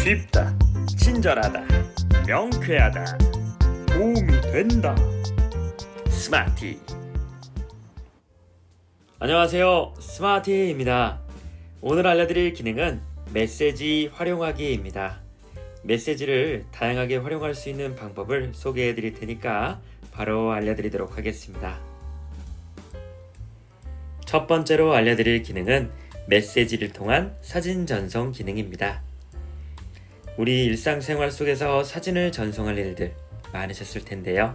쉽다, 친절하다, 명쾌하다, 도움이 된다. 스마티. 안녕하세요, 스마티입니다. 오늘 알려드릴 기능은 메시지 활용하기입니다. 메시지를 다양하게 활용할 수 있는 방법을 소개해 드릴 테니까 바로 알려드리도록 하겠습니다. 첫 번째로 알려드릴 기능은 메시지를 통한 사진 전송 기능입니다. 우리 일상생활 속에서 사진을 전송할 일들 많으셨을 텐데요.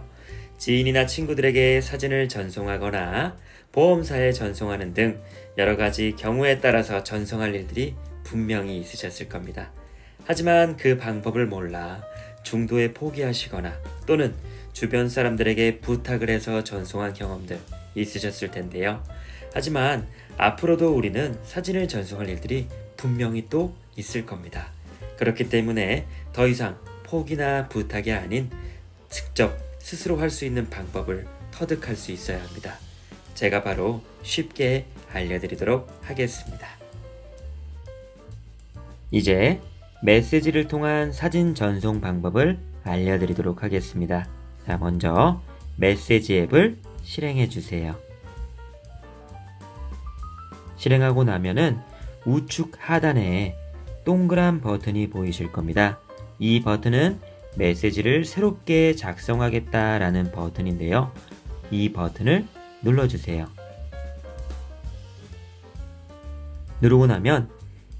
지인이나 친구들에게 사진을 전송하거나 보험사에 전송하는 등 여러 가지 경우에 따라서 전송할 일들이 분명히 있으셨을 겁니다. 하지만 그 방법을 몰라 중도에 포기하시거나 또는 주변 사람들에게 부탁을 해서 전송한 경험들 있으셨을 텐데요. 하지만 앞으로도 우리는 사진을 전송할 일들이 분명히 또 있을 겁니다. 그렇기 때문에 더 이상 포기나 부탁이 아닌 직접 스스로 할 수 있는 방법을 터득할 수 있어야 합니다. 제가 바로 쉽게 알려드리도록 하겠습니다. 이제 메시지를 통한 사진 전송 방법을 알려드리도록 하겠습니다. 자, 먼저 메시지 앱을 실행해 주세요. 실행하고 나면은 우측 하단에 동그란 버튼이 보이실 겁니다. 이 버튼은 메시지를 새롭게 작성하겠다라는 버튼인데요. 이 버튼을 눌러주세요. 누르고 나면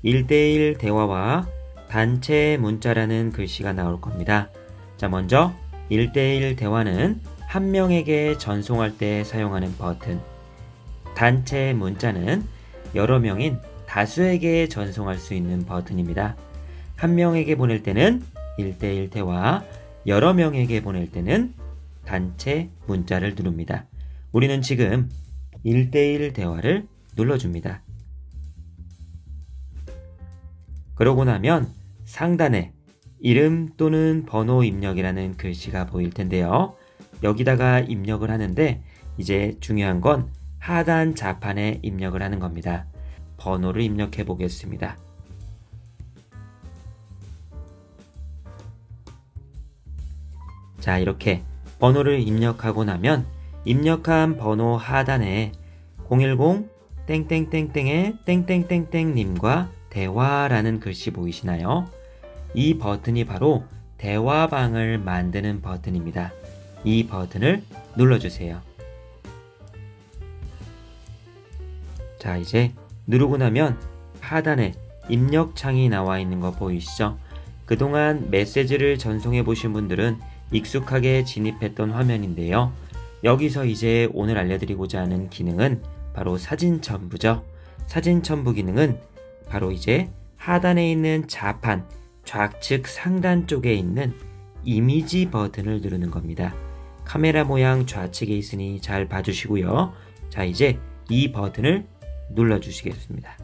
1:1 대화와 단체 문자라는 글씨가 나올 겁니다. 자, 먼저 1:1 대화는 한 명에게 전송할 때 사용하는 버튼, 단체 문자는 여러 명인 다수에게 전송할 수 있는 버튼입니다. 한 명에게 보낼 때는 1:1 대화, 여러 명에게 보낼 때는 단체 문자를 누릅니다. 우리는 지금 1:1 대화를 눌러줍니다. 그러고 나면 상단에 이름 또는 번호 입력이라는 글씨가 보일 텐데요. 여기다가 입력을 하는데 이제 중요한 건 하단 좌판에 입력을 하는 겁니다. 번호를 입력해 보겠습니다. 자, 이렇게 번호를 입력하고 나면 입력한 번호 하단에 010 땡땡땡땡의 땡땡땡땡님과 대화라는 글씨 보이시나요? 이 버튼이 바로 대화방을 만드는 버튼입니다. 이 버튼을 눌러주세요. 자, 이제 누르고 나면 하단에 입력창이 나와 있는 거 보이시죠? 그동안 메시지를 전송해 보신 분들은 익숙하게 진입했던 화면인데요. 여기서 이제 오늘 알려드리고자 하는 기능은 바로 사진 첨부죠. 사진 첨부 기능은 바로 이제 하단에 있는 좌판, 좌측 상단 쪽에 있는 이미지 버튼을 누르는 겁니다. 카메라 모양 좌측에 있으니 잘 봐주시고요. 자, 이제 이 버튼을 눌러주시겠습니다.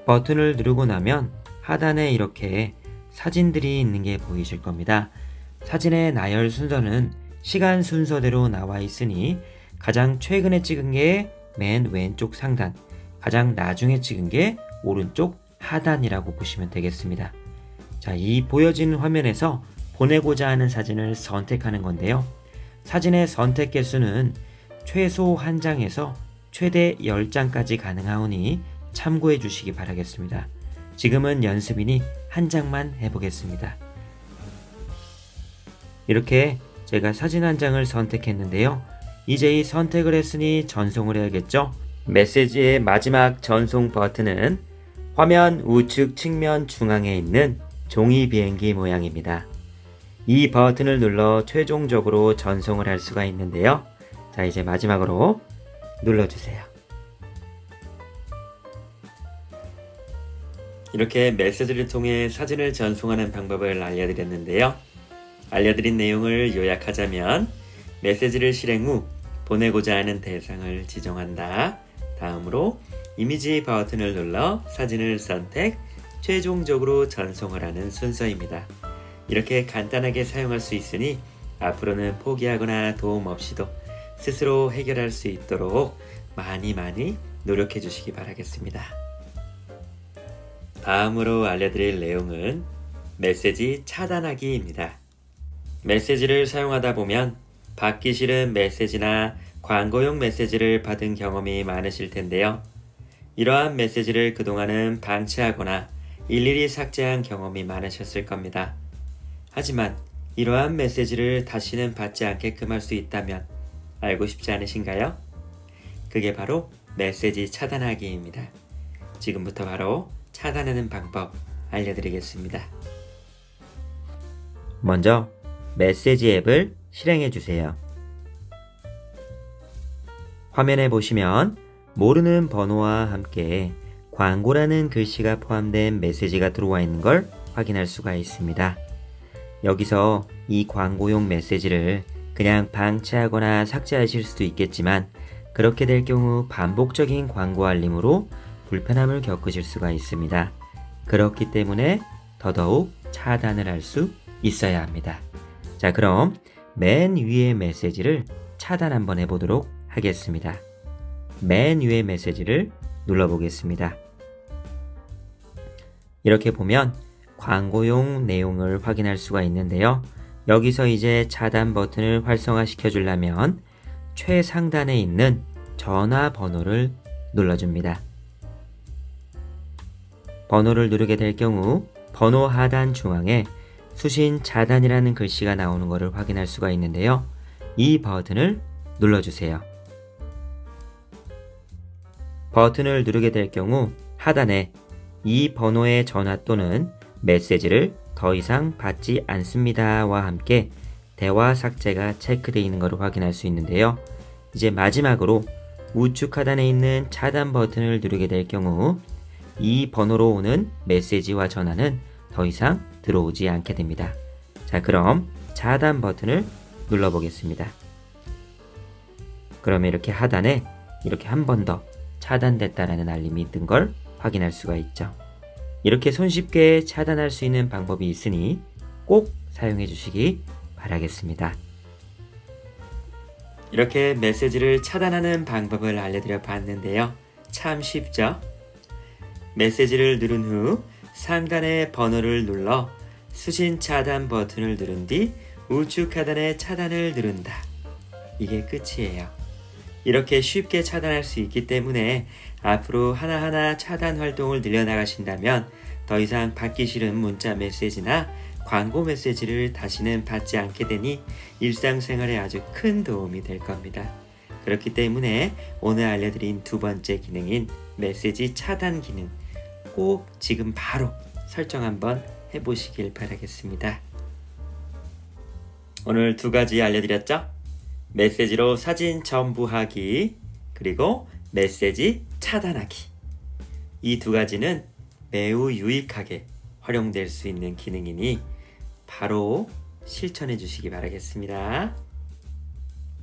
버튼을 누르고 나면 하단에 이렇게 사진들이 있는 게 보이실 겁니다. 사진의 나열 순서는 시간 순서대로 나와 있으니 가장 최근에 찍은 게 맨 왼쪽 상단, 가장 나중에 찍은 게 오른쪽 하단이라고 보시면 되겠습니다. 자, 이 보여지는 화면에서 보내고자 하는 사진을 선택하는 건데요. 사진의 선택 개수는 최소 1장에서 최대 10장까지 가능하오니 참고해 주시기 바라겠습니다. 지금은 연습이니 1장만 해보겠습니다. 이렇게 제가 사진 1장을 선택했는데요. 이제 이 선택을 했으니 전송을 해야겠죠? 메시지의 마지막 전송 버튼은 화면 우측 측면 중앙에 있는 종이 비행기 모양입니다. 이 버튼을 눌러 최종적으로 전송을 할 수가 있는데요. 자, 이제 마지막으로 눌러주세요. 이렇게 메시지를 통해 사진을 전송하는 방법을 알려드렸는데요. 알려드린 내용을 요약하자면 메시지를 실행 후 보내고자 하는 대상을 지정한다. 다음으로 이미지 버튼을 눌러 사진을 선택, 최종적으로 전송을 하는 순서입니다. 이렇게 간단하게 사용할 수 있으니 앞으로는 포기하거나 도움 없이도 스스로 해결할 수 있도록 많이 노력해 주시기 바라겠습니다. 다음으로 알려드릴 내용은 메시지 차단하기입니다. 메시지를 사용하다 보면 받기 싫은 메시지나 광고용 메시지를 받은 경험이 많으실 텐데요. 이러한 메시지를 그동안은 방치하거나 일일이 삭제한 경험이 많으셨을 겁니다. 하지만 이러한 메시지를 다시는 받지 않게끔 할 수 있다면 알고 싶지 않으신가요? 그게 바로 메시지 차단하기입니다. 지금부터 바로 차단하는 방법 알려드리겠습니다. 먼저 메시지 앱을 실행해 주세요. 화면에 보시면 모르는 번호와 함께 광고라는 글씨가 포함된 메시지가 들어와 있는 걸 확인할 수가 있습니다. 여기서 이 광고용 메시지를 그냥 방치하거나 삭제하실 수도 있겠지만 그렇게 될 경우 반복적인 광고 알림으로 불편함을 겪으실 수가 있습니다. 그렇기 때문에 더더욱 차단을 할 수 있어야 합니다. 자, 그럼 맨 위의 메시지를 차단 한번 해보도록 하겠습니다. 맨 위의 메시지를 눌러보겠습니다. 이렇게 보면 광고용 내용을 확인할 수가 있는데요. 여기서 이제 차단 버튼을 활성화시켜 주려면 최상단에 있는 전화번호를 눌러줍니다. 번호를 누르게 될 경우 번호 하단 중앙에 수신 차단이라는 글씨가 나오는 것을 확인할 수가 있는데요. 이 버튼을 눌러주세요. 버튼을 누르게 될 경우 하단에 이 번호의 전화 또는 메시지를 더 이상 받지 않습니다와 함께 대화 삭제가 체크되어 있는 것을 확인할 수 있는데요. 이제 마지막으로 우측 하단에 있는 차단 버튼을 누르게 될 경우 이 번호로 오는 메시지와 전화는 더 이상 들어오지 않게 됩니다. 자, 그럼 차단 버튼을 눌러보겠습니다. 그러면 이렇게 하단에 이렇게 한 번 더 차단됐다라는 알림이 뜬 걸 확인할 수가 있죠. 이렇게 손쉽게 차단할 수 있는 방법이 있으니 꼭 사용해 주시기 바라겠습니다. 이렇게 메시지를 차단하는 방법을 알려드려 봤는데요. 참 쉽죠? 메시지를 누른 후 상단의 번호를 눌러 수신 차단 버튼을 누른 뒤 우측 하단의 차단을 누른다. 이게 끝이에요. 이렇게 쉽게 차단할 수 있기 때문에 앞으로 하나하나 차단 활동을 늘려나가신다면 더 이상 받기 싫은 문자 메시지나 광고 메시지를 다시는 받지 않게 되니 일상생활에 아주 큰 도움이 될 겁니다. 그렇기 때문에 오늘 알려드린 두 번째 기능인 메시지 차단 기능 꼭 지금 바로 설정 한번 해보시길 바라겠습니다. 오늘 두 가지 알려드렸죠? 메시지로 사진 첨부하기 그리고 메시지 차단하기. 이 두 가지는 매우 유익하게 활용될 수 있는 기능이니 바로 실천해 주시기 바라겠습니다.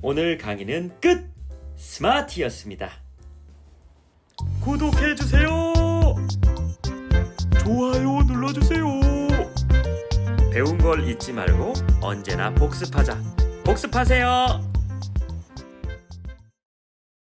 오늘 강의는 끝! 스마트였습니다. 구독해 주세요. 좋아요 눌러주세요. 배운 걸 잊지 말고 언제나 복습하자. 복습하세요.